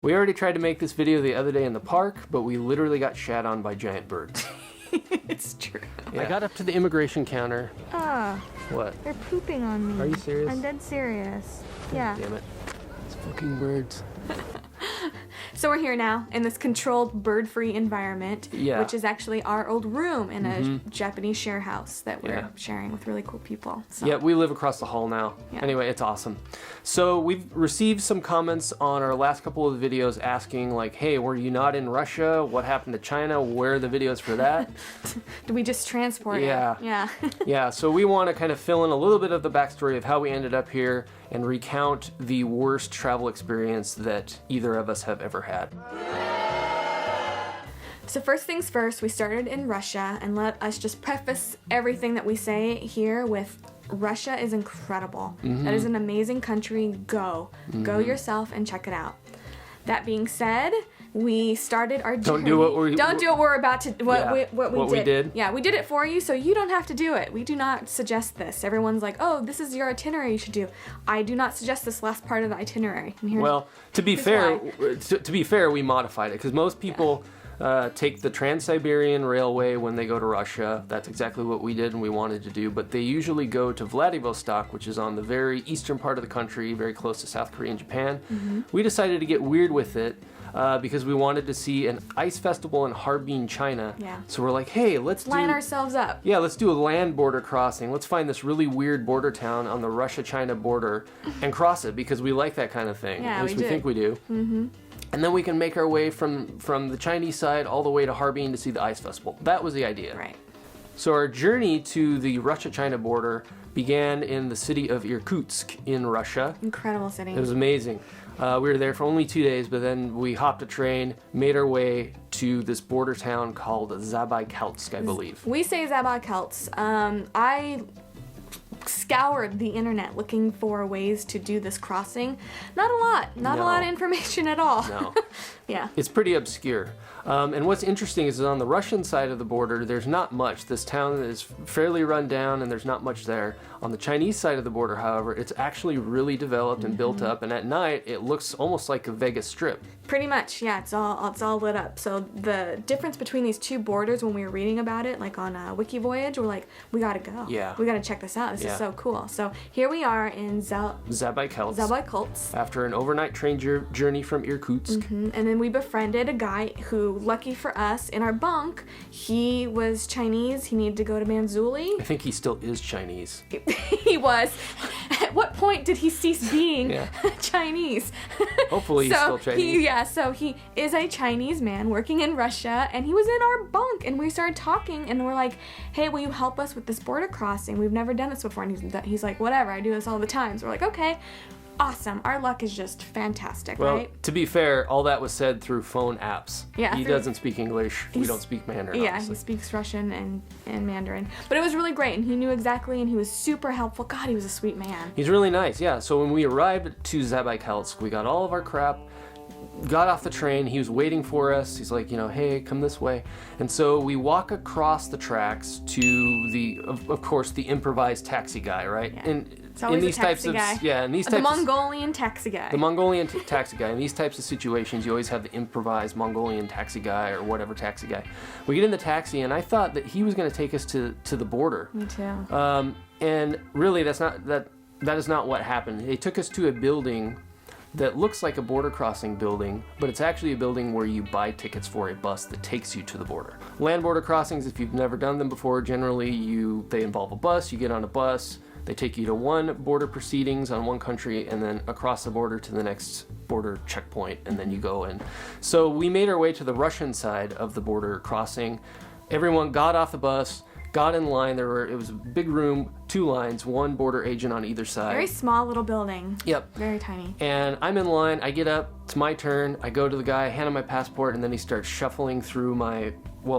We already tried to make this video the other day in the park, but we literally got shat on by giant birds. It's true. Yeah. I got up to the immigration counter. Ah. What? They're pooping on me. Are you serious? I'm dead serious. Yeah. Damn it. It's fucking birds. So we're here now in this controlled bird-free environment, which is actually our old room in a Japanese share house that we're sharing with really cool people. So. Yeah, we live across the hall now. Yeah. Anyway, it's awesome. So we've received some comments on our last couple of videos asking like, hey, were you not in Russia? What happened to China? Where are the videos for that? Did we just transport it? Yeah. Yeah, so we want to kind of fill in a little bit of the backstory of how we ended up here and recount the worst travel experience that either of us have ever had. So first things first, we started in Russia, and let us just preface everything that we say here with Russia is incredible. That is an amazing country. Go yourself and check it out. That being said, we started our journey. Don't do what we're about to. What we did. Yeah, we did it for you, so you don't have to do it. We do not suggest this. Everyone's like, "Oh, this is your itinerary you should do." I do not suggest this last part of the itinerary. Well, to be fair, we modified it because most people take the Trans Siberian Railway when they go to Russia. That's exactly what we did and we wanted to do. But they usually go to Vladivostok, which is on the very eastern part of the country, very close to South Korea and Japan. We decided to get weird with it. Because we wanted to see an ice festival in Harbin, China. Yeah. So we're like, hey, let's line ourselves up. Yeah, let's do a land border crossing. Let's find this really weird border town on the Russia-China border and cross it because we like that kind of thing. Yeah, at least we think we do. And then we can make our way from the Chinese side all the way to Harbin to see the ice festival. That was the idea. Right. So our journey to the Russia-China border began in the city of Irkutsk in Russia. Incredible city. It was amazing. We were there for only 2 days, but then we hopped a train, made our way to this border town called Zabaykalsk, I believe. We say Zabaykalsk. I scoured the internet looking for ways to do this crossing. Not a lot of information at all. No. Yeah. It's pretty obscure. And what's interesting is that on the Russian side of the border, there's not much. This town is fairly run down and there's not much there. On the Chinese side of the border, however, it's actually really developed and built up, and at night it looks almost like a Vegas Strip. Pretty much, yeah, it's all lit up. So the difference between these two borders when we were reading about it, like on Wiki Voyage, we're like, we gotta go. Yeah. We gotta check this out. This is so cool. So here we are in Zabaykalsk. After an overnight train journey from Irkutsk. And then we befriended a guy who, lucky for us, in our bunk, he was Chinese. He needed to go to Manzhouli. I think he still is Chinese. He was. At what point did he cease being Chinese? Hopefully he's still Chinese. So he is a Chinese man working in Russia, and he was in our bunk, and we started talking, and we're like, hey, will you help us with this border crossing? We've never done this before. And he's like, whatever, I do this all the time. So we're like, okay. Awesome. Our luck is just fantastic, right? Well, to be fair, all that was said through phone apps. Yeah. He doesn't speak English. We don't speak Mandarin. Yeah, obviously. He speaks Russian and Mandarin. But it was really great, and he knew exactly, and he was super helpful. God, he was a sweet man. He's really nice, yeah. So when we arrived to Zabaykalsk, we got all of our crap, got off the train. He was waiting for us. He's like, hey, come this way. And so we walk across the tracks to the, of course, the improvised taxi guy, right? Yeah. It's always a taxi guy. The Mongolian taxi guy. The Mongolian taxi guy. In these types of situations, you always have the improvised Mongolian taxi guy or whatever taxi guy. We get in the taxi, and I thought that he was going to take us to the border. Me too. And really, that is not what happened. They took us to a building that looks like a border crossing building, but it's actually a building where you buy tickets for a bus that takes you to the border. Land border crossings, if you've never done them before, generally they involve a bus. You get on a bus. They take you to one border proceedings on one country and then across the border to the next border checkpoint, and then you go in. So we made our way to the Russian side of the border crossing. Everyone got off the bus, got in line. It was a big room, 2 lines, 1 border agent on either side. Very small little building. Yep. Very tiny. And I'm in line. I get up. It's my turn. I go to the guy, hand him my passport, and then he starts shuffling through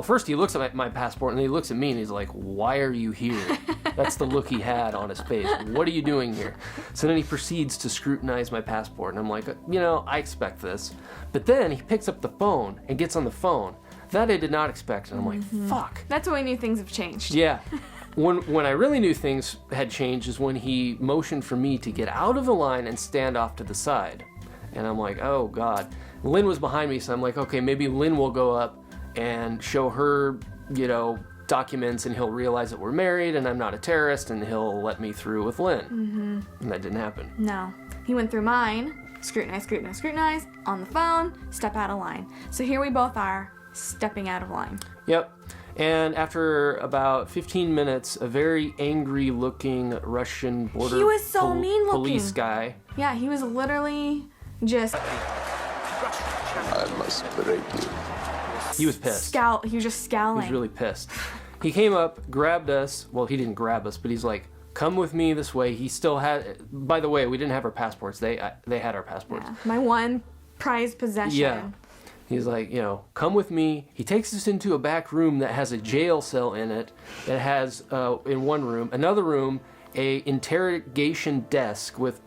first he looks at my passport, and then he looks at me, and he's like, why are you here? That's the look he had on his face. What are you doing here? So then he proceeds to scrutinize my passport, and I'm like, I expect this. But then he picks up the phone and gets on the phone. That I did not expect, and I'm like, fuck. That's when we knew things have changed. Yeah. When I really knew things had changed is when he motioned for me to get out of the line and stand off to the side. And I'm like, oh God. Lynn was behind me, so I'm like, okay, maybe Lynn will go up and show her, documents, and he'll realize that we're married and I'm not a terrorist, and he'll let me through with Lynn. Mm-hmm. And that didn't happen. No. He went through mine, scrutinize, on the phone, step out of line. So here we both are, stepping out of line. Yep. And after about 15 minutes, a very angry-looking Russian border He was so mean-looking. police guy. Yeah, he was literally just... I must break you. He was pissed. He was just scowling. He was really pissed. He came up, grabbed us. Well, he didn't grab us, but he's like, come with me this way. He still had... By the way, we didn't have our passports. They had our passports. Yeah, my one prized possession. Yeah. He's like, come with me. He takes us into a back room that has a jail cell in it. It has, in one room, another room, a interrogation desk with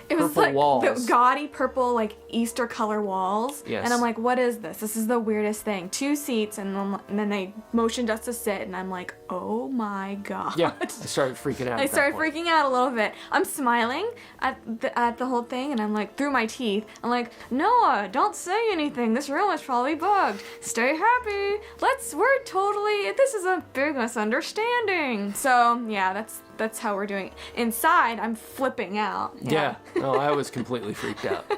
It was purple like walls. the gaudy purple, like Easter color walls. Yes. And I'm like, what is this? This is the weirdest thing. 2 seats, and then they motioned us to sit, and I'm like, oh my god. Yeah, I started freaking out. I started freaking out a little bit. I'm smiling at the whole thing, and I'm like, through my teeth, I'm like, Noah, don't say anything. This room is probably bugged. Stay happy. This is a big misunderstanding. So, yeah, that's how we're doing it. Inside, I'm flipping out. Yeah. No, I was completely freaked out.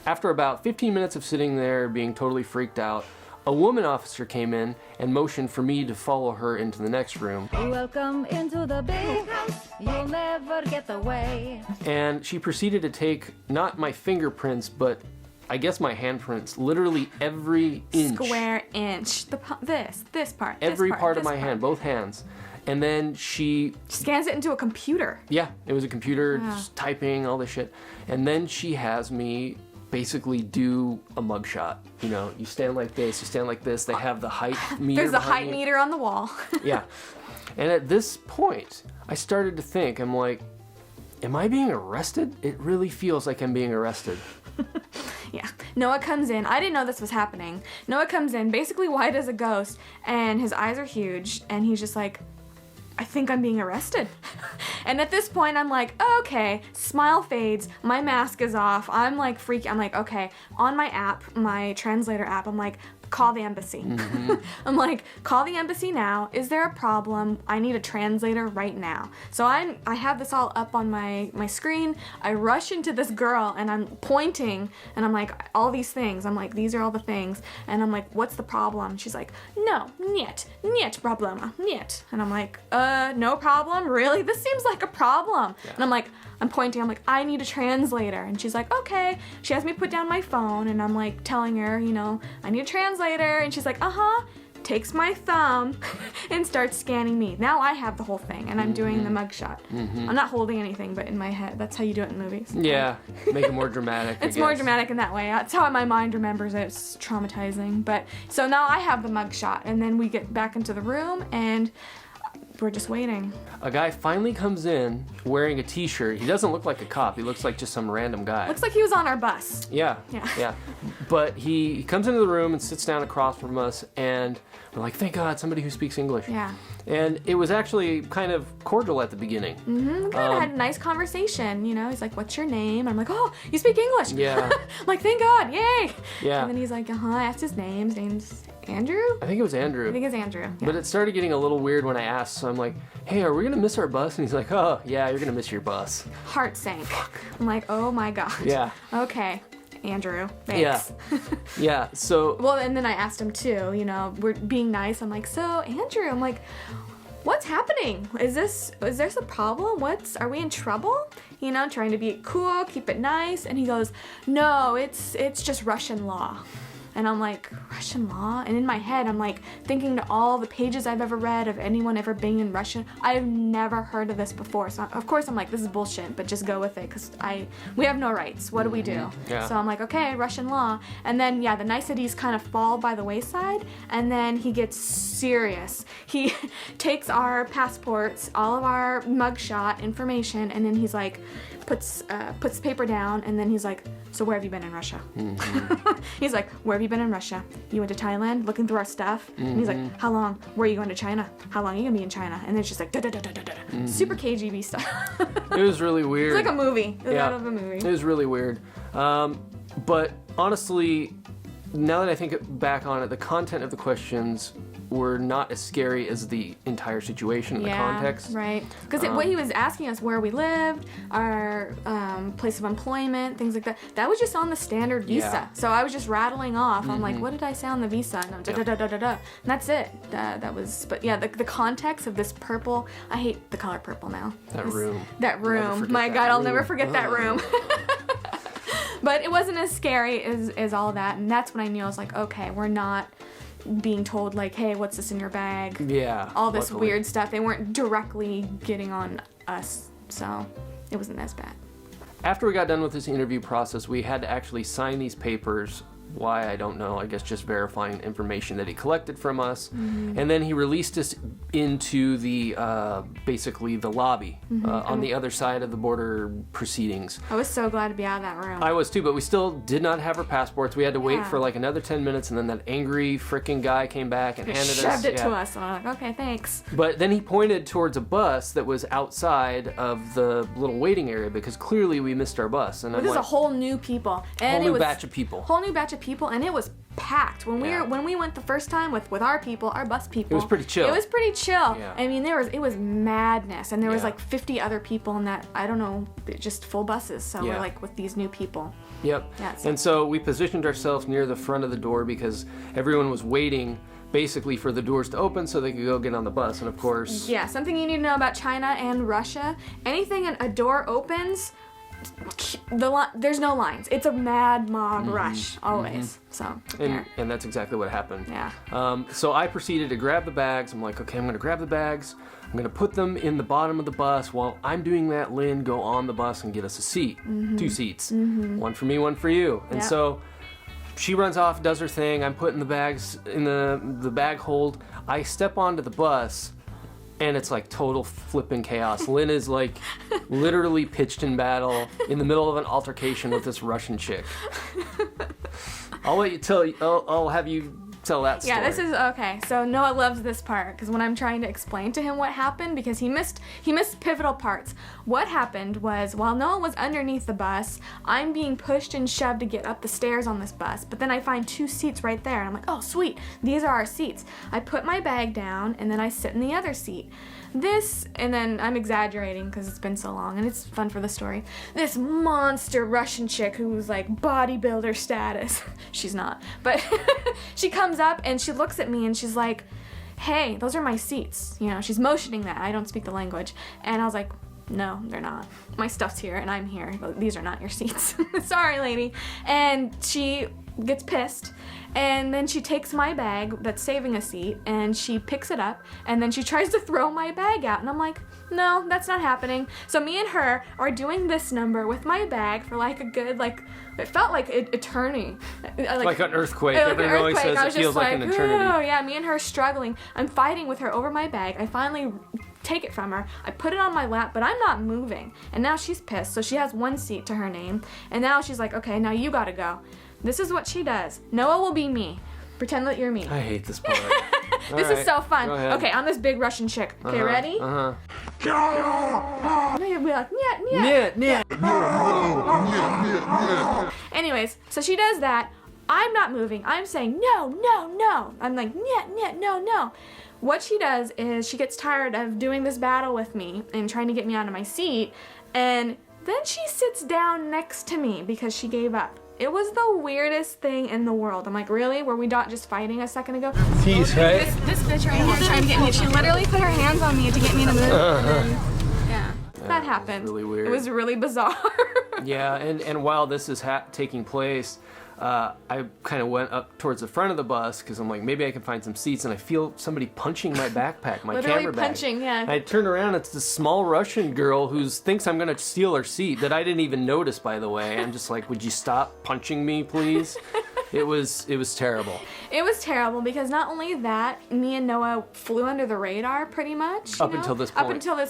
After about 15 minutes of sitting there being totally freaked out, a woman officer came in and motioned for me to follow her into the next room. Welcome into the big house. You'll never get away. And she proceeded to take not my fingerprints, but I guess my handprints, literally every inch. Square inch. This part. Every part of my hand, both hands. And then she Scans it into a computer. Yeah, it was a computer, just typing, all this shit. And then she has me basically do a mugshot. You stand like this, you stand like this. They have the height meter. There's a height behind me. meter on the wall. Yeah. And at this point, I started to think, I'm like, am I being arrested? It really feels like I'm being arrested. Yeah. Noah comes in. I didn't know this was happening. Noah comes in, basically white as a ghost, and his eyes are huge, and he's just like, I think I'm being arrested. And at this point, I'm like, okay, smile fades, my mask is off, I'm like freaking, I'm like, okay, on my app, my translator app, I'm like, call the embassy. Mm-hmm. I'm like, call the embassy now. Is there a problem? I need a translator right now. So I have this all up on my screen. I rush into this girl and I'm pointing and I'm like, all these things. I'm like, these are all the things. And I'm like, what's the problem? She's like, no, niet problema, niet. And I'm like, no problem? Really? This seems like a problem. Yeah. And I'm like, I'm pointing, I'm like, I need a translator. And she's like, okay. She has me put down my phone and I'm like telling her, I need a translator. And she's like, takes my thumb and starts scanning me. Now I have the whole thing and I'm doing the mugshot. Mm-hmm. I'm not holding anything, but in my head. That's how you do it in movies. Yeah, make it more dramatic. It's more dramatic in that way. That's how my mind remembers it. It's traumatizing. But so now I have the mugshot and then we get back into the room and we're just waiting. A guy finally comes in wearing a t-shirt. He doesn't look like a cop. He looks like just some random guy. Looks like he was on our bus. Yeah. But he comes into the room and sits down across from us, and we're like, thank God, somebody who speaks English. Yeah. And it was actually kind of cordial at the beginning. Mm-hmm. We kind of had a nice conversation, He's like, what's your name? I'm like, oh, you speak English. Yeah. I'm like, thank God, yay. Yeah. And then he's like, I asked his name. His name's Andrew? I think it was Andrew. I think it's Andrew. Yeah. But it started getting a little weird when I asked, so I'm like, hey, are we going to miss our bus? And he's like, oh, yeah, you're going to miss your bus. Heart sank. I'm like, oh my God. Yeah. Okay, Andrew, thanks. Yeah, so... Well, and then I asked him too, we're being nice. I'm like, so, Andrew, I'm like, what's happening? Is there a problem? Are we in trouble? Trying to be cool, keep it nice. And he goes, no, it's just Russian law. And I'm like, Russian law? And in my head, I'm like thinking to all the pages I've ever read of anyone ever being in Russia. I've never heard of this before. So of course I'm like, this is bullshit, but just go with it because we have no rights. What do we do? Yeah. So I'm like, okay, Russian law. And then, the niceties kind of fall by the wayside. And then he gets serious. He takes our passports, all of our mugshot information, and then he's like, puts the paper down, and then he's like, so where have you been in Russia? Mm-hmm. He's like, where have you been in Russia? You went to Thailand looking through our stuff? Mm-hmm. And he's like, how long? Where are you going to China? How long are you going to be in China? And then it's just like, mm-hmm. Super KGB stuff. It was really weird. It's like a movie. It was out of a movie. It was really weird. But honestly, now that I think back on it, the content of the questions were not as scary as the entire situation and the context. Right. Because what he was asking us, where we lived, our place of employment, things like that, that was just on the standard visa. Yeah. So I was just rattling off. I'm like, what did I say on the visa? And I'm da-da-da-da-da-da. And that's it. That was, but yeah, the context of this purple, I hate the color purple now. That room. My that God, I'll room. never forget that room. But it wasn't as scary as all that. And that's when I knew I was like, okay, we're not being told like, hey, what's this in your bag? Yeah. All this luckily. weird stuff. They weren't directly getting on us, so it wasn't as bad. After we got done with this interview process, we had to actually sign these papers. Why, I don't know. I guess just verifying information that he collected from us. Mm-hmm. And then he released us into the, basically the lobby on the other side of the border proceedings. I was so glad to be out of that room. I was too, but we still did not have our passports. We had to wait for like another 10 minutes, and then that angry freaking guy came back and handed shoved it to us, and I'm like, okay, thanks. But then he pointed towards a bus that was outside of the little waiting area, because clearly we missed our bus. And This is a whole new people. And whole new batch of people. Whole new batch of people, and it was packed. When we went the first time with our people, our bus people. It was pretty chill. Yeah. I mean, it was madness, and there was Yeah. like 50 other people in that, I don't know, just full buses. So we're like with these new people. Yep. Yeah, and so we positioned ourselves near the front of the door because everyone was waiting basically for the doors to open so they could go get on the bus. And of course... Yeah, something you need to know about China and Russia, anything a door opens, there's no lines. It's a mad mob rush always. So and that's exactly what happened. Yeah. So I proceeded to grab the bags. I'm like, okay, I'm gonna grab the bags. I'm gonna put them in the bottom of the bus. While I'm doing that, Lynn, go on the bus and get us a seat. 2 seats. One for me, one for you. And so she runs off, does her thing. I'm putting the bags in the bag hold. I step onto the bus. And it's like total flipping chaos. Lynn is like literally pitched in battle in the middle of an altercation with this Russian chick. I'll let you tell. I'll have you tell that story. Yeah, this is okay. So Noah loves this part because when I'm trying to explain to him what happened, because he missed pivotal parts. What happened was while Noah was underneath the bus, I'm being pushed and shoved to get up the stairs on this bus. But then I find 2 seats right there, and I'm like, oh sweet, these are our seats. I put my bag down and then I sit in the other seat. And then I'm exaggerating because it's been so long and it's fun for the story. This monster Russian chick who was like bodybuilder status. She's not, but she comes up and she looks at me and she's like, hey, those are my seats. You know, she's motioning that. I don't speak the language. And I was like, no, they're not. My stuff's here and I'm here. These are not your seats. Sorry, lady. And she gets pissed. And then she takes my bag that's saving a seat and she picks it up and then she tries to throw my bag out. And I'm like, no, that's not happening. So me and her are doing this number with my bag for like a good, it felt like an eternity. Like an earthquake. Like Everyone always says it feels like an eternity. Oh, yeah, me and her struggling. I'm fighting with her over my bag. I finally take it from her. I put it on my lap, but I'm not moving. And now she's pissed. So she has 1 seat to her name. And now she's like, okay, now you gotta go. This is what she does. Noah will be me. Pretend that you're me. I hate this part. This is so fun. Go ahead. Okay, I'm this big Russian chick. Okay, ready? Uh-huh. I'm gonna be like, nyet, nyet. Yeah. Anyways, so she does that. I'm not moving. I'm saying, no, no, no. I'm like, nyet, nyet, no, no. What she does is she gets tired of doing this battle with me and trying to get me out of my seat. And then she sits down next to me because she gave up. It was the weirdest thing in the world. I'm like, really? Were we not just fighting a second ago? Tease, right? This bitch right here trying to get me. She literally put her hands on me to get me to move. And then, that happened. Really weird. It was really bizarre. Yeah, and while this is taking place, I kind of went up towards the front of the bus because I'm like, maybe I can find some seats, and I feel somebody punching my backpack, my Literally camera bag. punching, yeah. I turn around, it's this small Russian girl who thinks I'm gonna steal her seat that I didn't even notice, by the way. I'm just like, would you stop punching me, please? It was terrible. It was terrible because not only that, me and Noah flew under the radar pretty much. Up until this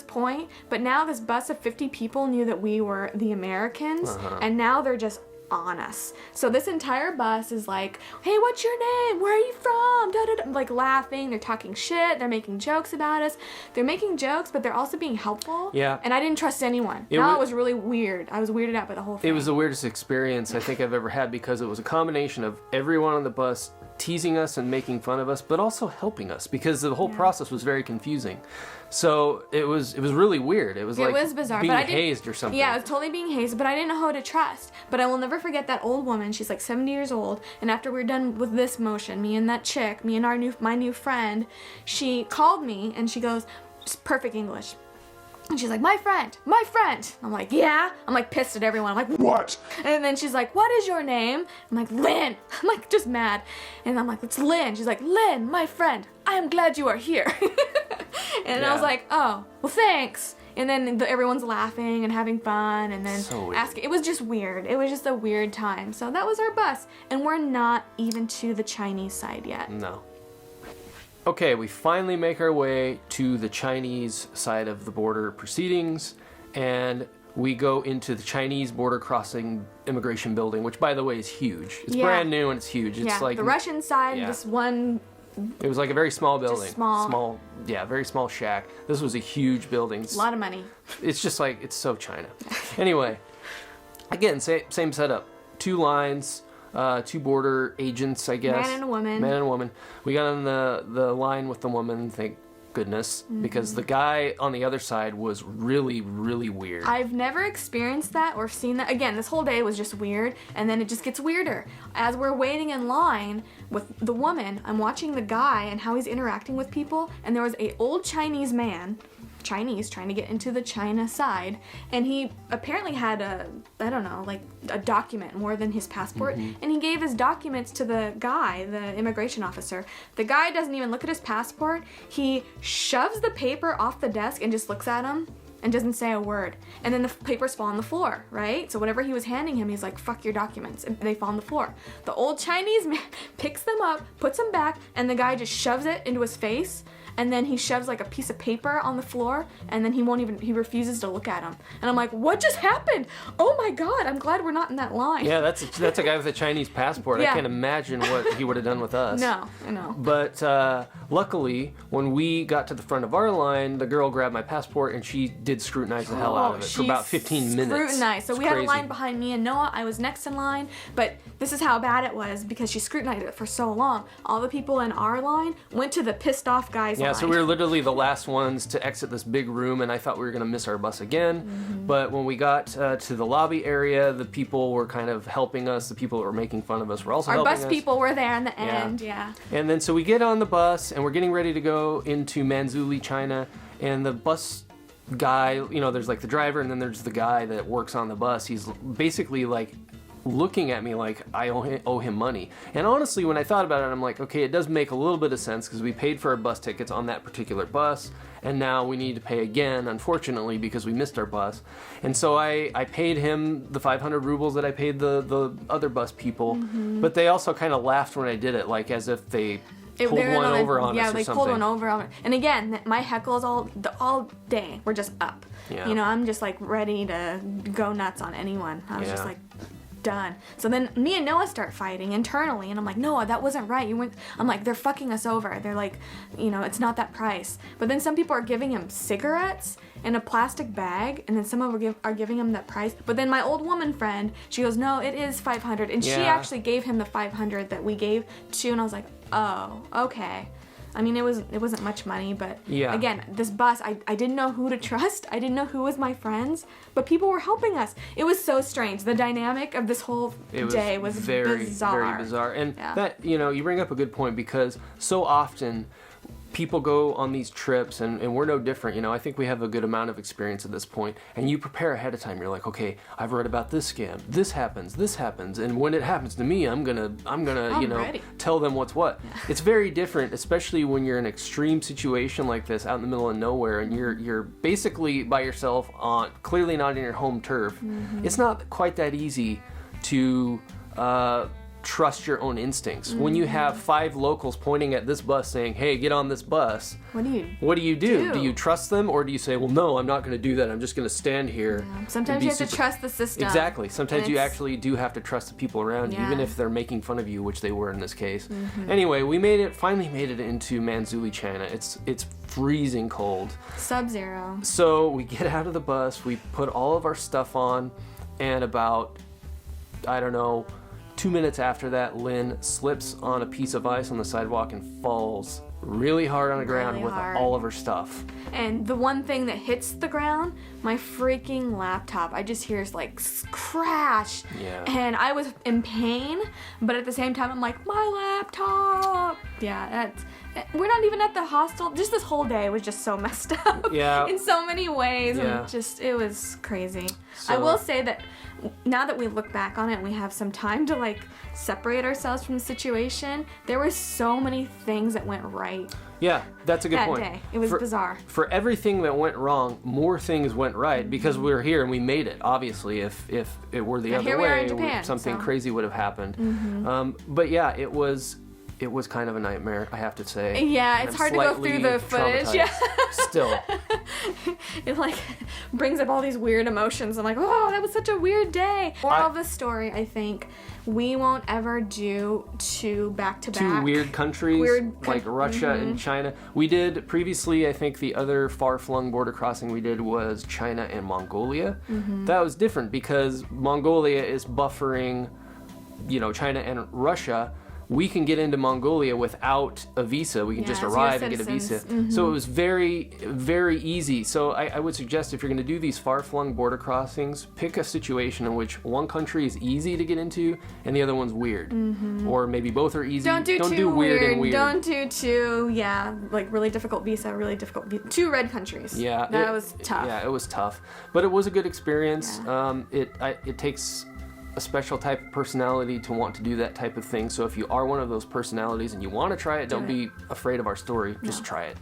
point. But now this bus of 50 people knew that we were the Americans, and now they're just on us. So this entire bus is like, hey, what's your name? Where are you from? Da, da, da. Like laughing, they're talking shit, they're making jokes about us. They're making jokes, but they're also being helpful. Yeah. And I didn't trust anyone. It was really weird. I was weirded out by the whole thing. It was the weirdest experience I think I've ever had because it was a combination of everyone on the bus teasing us and making fun of us, but also helping us because the whole process was very confusing. So it was really weird. It was bizarre, being but I didn't, hazed or something. Yeah, it was totally being hazed, but I didn't know who to trust. But I will never forget that old woman. She's like 70 years old, and after we were done with this motion, me and that chick, me and my new friend, she called me and she goes, just perfect English. And she's like, my friend. I'm like, yeah. I'm like pissed at everyone. I'm like, what? And then she's like, what is your name? I'm like, Lynn. I'm like just mad. And I'm like, it's Lynn. She's like, Lynn, my friend. I am glad you are here. And I was like, oh, well, thanks. And then everyone's laughing and having fun and then asking. It was just weird. It was just a weird time. So that was our bus. And we're not even to the Chinese side yet. No. Okay, we finally make our way to the Chinese side of the border proceedings, and we go into the Chinese border crossing immigration building, which, by the way, is huge. It's brand new and it's huge. It's like the Russian side, this one. It was like a very small building. Just small. Very small shack. This was a huge building. A lot of money. It's just like, it's so China. Anyway, again, same setup. 2 lines. 2 border agents, I guess. Man and a woman. We got on the line with the woman, thank goodness, because the guy on the other side was really, really weird. I've never experienced that or seen that. Again, this whole day was just weird, and then it just gets weirder. As we're waiting in line with the woman, I'm watching the guy and how he's interacting with people, and there was a old Chinese man, Chinese, trying to get into the China side, and he apparently had a document more than his passport, and he gave his documents to the guy, the immigration officer. The guy doesn't even look at his passport. He shoves the paper off the desk and just looks at him and doesn't say a word. And then the papers fall on the floor, right? So whatever he was handing him, he's like, fuck your documents. And they fall on the floor. The old Chinese man picks them up, puts them back, and the guy just shoves it into his face. And then he shoves like a piece of paper on the floor, and then he refuses to look at him. And I'm like, what just happened? Oh my God, I'm glad we're not in that line. Yeah, that's a guy with a Chinese passport. Yeah. I can't imagine what he would have done with us. No, I know. But luckily, when we got to the front of our line, the girl grabbed my passport and she did scrutinize the hell out of it for about 15 minutes. Scrutinized. So it's we crazy. had a line behind me and Noah. I was next in line, but this is how bad it was because she scrutinized it for so long. All the people in our line went to the pissed off guy's line. Yeah, so we were literally the last ones to exit this big room, and I thought we were going to miss our bus again. But when we got to the lobby area, the people were kind of helping us. The people that were making fun of us were also helping us. Our bus people were there in the end, yeah. And then so we get on the bus, and we're getting ready to go into Manzhouli, China, and the bus guy, there's like the driver, and then there's the guy that works on the bus. He's basically like looking at me like I owe him money. And honestly, when I thought about it, I'm like, okay, it does make a little bit of sense because we paid for our bus tickets on that particular bus, and now we need to pay again, unfortunately, because we missed our bus. And so I paid him the 500 rubles that I paid the other bus people, but they also kind of laughed when I did it, like as if they pulled one over on us or something. Yeah, they pulled one over on me. And again, my heckles all day were just up. Yeah. I'm just like ready to go nuts on anyone. I was just like, done. So then me and Noah start fighting internally, and I'm like, Noah, that wasn't right. I'm like, they're fucking us over. They're like, it's not that price. But then some people are giving him cigarettes in a plastic bag, and then some of them are giving him that price. But then my old woman friend, she goes, no, it is 500, and she actually gave him the 500 that we gave to, and I was like, oh, okay. I mean, it wasn't much money, but again, this bus, I didn't know who to trust. I didn't know who was my friends, but people were helping us. It was so strange. The dynamic of this whole day was very, bizarre. very bizarre. And that, you bring up a good point because so often people go on these trips, and we're no different. I think we have a good amount of experience at this point, and you prepare ahead of time. You're like, okay, I've read about this scam. This happens, and when it happens to me, I'm gonna ready. tell them what's what. It's very different, especially when you're in an extreme situation like this, out in the middle of nowhere, and you're basically by yourself on clearly not in your home turf. It's not quite that easy to trust your own instincts. When you have 5 locals pointing at this bus saying, hey, get on this bus, What do you do? Do you trust them, or do you say, well, no, I'm not going to do that. I'm just going to stand here. Yeah. Sometimes you have to trust the system. Exactly. Sometimes you it's- actually do have to trust the people around you, Yeah. even if they're making fun of you, which they were in this case. Anyway, we finally made it into Manzhouli, China. It's freezing cold. Sub-zero. So we get out of the bus, we put all of our stuff on, and about, I don't know, 2 minutes after that, Lynn slips on a piece of ice on the sidewalk and falls really hard on the ground Really with hard. all of her stuff. And the one thing that hits the ground, my freaking laptop. I just hear like crash. Yeah. And I was in pain, but at the same time, I'm like, my laptop. Yeah, we're not even at the hostel. Just this whole day was just so messed up. Yeah. In so many ways. Yeah. And it was crazy. So- I will say that now that we look back on it and we have some time to like separate ourselves from the situation, there were so many things that went right Yeah, that's a good that point. day. It was bizarre. For everything that went wrong, more things went right because we were here and we made it. Obviously, if it were the But other here we are way, in Japan, something so. crazy would have happened. But yeah, it was kind of a nightmare, I have to say. Yeah, And it's I'm hard to go through slightly the footage. traumatized Yeah. Still. It like brings up all these weird emotions. I'm like, oh, that was such a weird day. Moral of the story, I think, we won't ever do 2 back-to-back. 2 weird countries Weird like Russia and China. We did previously, I think the other far-flung border crossing we did was China and Mongolia. That was different because Mongolia is buffering, China and Russia. We can get into Mongolia without a visa. We can just Yeah, as arrive US and get a visa. citizens. So it was very, very easy. So I would suggest if you're going to do these far-flung border crossings, pick a situation in which one country is easy to get into and the other one's weird. Or maybe both are easy. Don't do too weird and weird. Don't do too, like really difficult visa, really difficult 2 red countries. Yeah, That was tough. Yeah, it was tough, but it was a good experience. It takes a special type of personality to want to do that type of thing. So if you are one of those personalities and you want to try it, don't be afraid of our story. Just try it,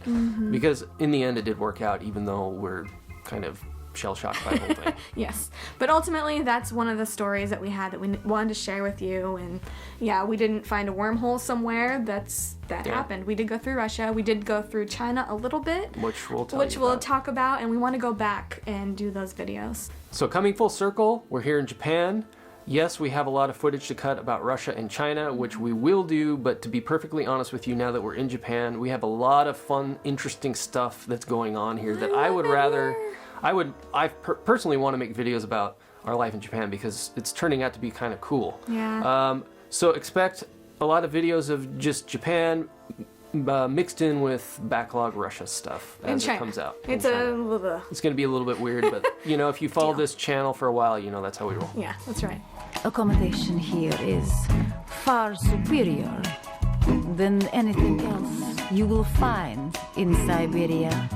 because in the end, it did work out, even though we're kind of shell-shocked by the whole thing. Yes, but ultimately that's one of the stories that we had that we wanted to share with you. And yeah, we didn't find a wormhole somewhere. That happened. We did go through Russia. We did go through China a little bit, Which we'll talk about, and we want to go back and do those videos. So coming full circle, we're here in Japan. Yes, we have a lot of footage to cut about Russia and China, which we will do, but to be perfectly honest with you, now that we're in Japan, we have a lot of fun, interesting stuff that's going on here that I personally want to make videos about our life in Japan because it's turning out to be kind of cool. Yeah. So expect a lot of videos of just Japan mixed in with backlog Russia stuff as it comes out. It's It's going to be a little bit weird, but if you follow this channel for a while, that's how we roll. yeah, that's right. Accommodation here is far superior than anything else you will find in Siberia.